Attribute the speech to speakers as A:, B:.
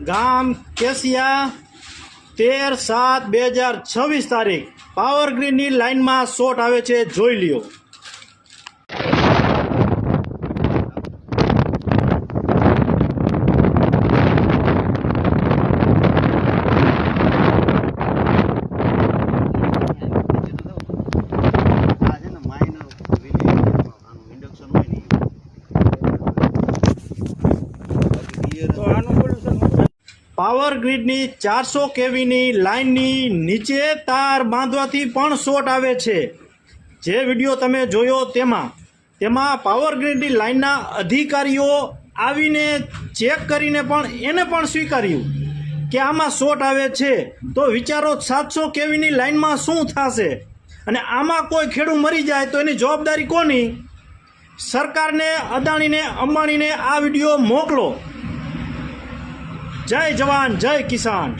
A: ગામ કેસિયા 13/7/2026 તારીખ પાવર ગ્રીડની લાઇનમાં શોર્ટ આવે છે, જોઈ લ્યો। પાવર ગ્રીડની 400 કેવીની લાઇનની નીચે તાર બાંધવાથી પણ શોર્ટ આવે છે। જે વિડીયો તમે જોયો તેમાં પાવર ગ્રીડની લાઇનના અધિકારીઓ આવીને ચેક કરીને પણ એને પણ સ્વીકાર્યું કે આમાં શોર્ટ આવે છે। તો વિચારો 700 કેવીની લાઇનમાં શું થશે, અને આમાં કોઈ ખેડૂત મરી જાય તો એની જવાબદારી કોની? સરકારને, અદાણીને, અંબાણીને આ વિડીયો મોકલો। જય જવાન, જય કિસાન।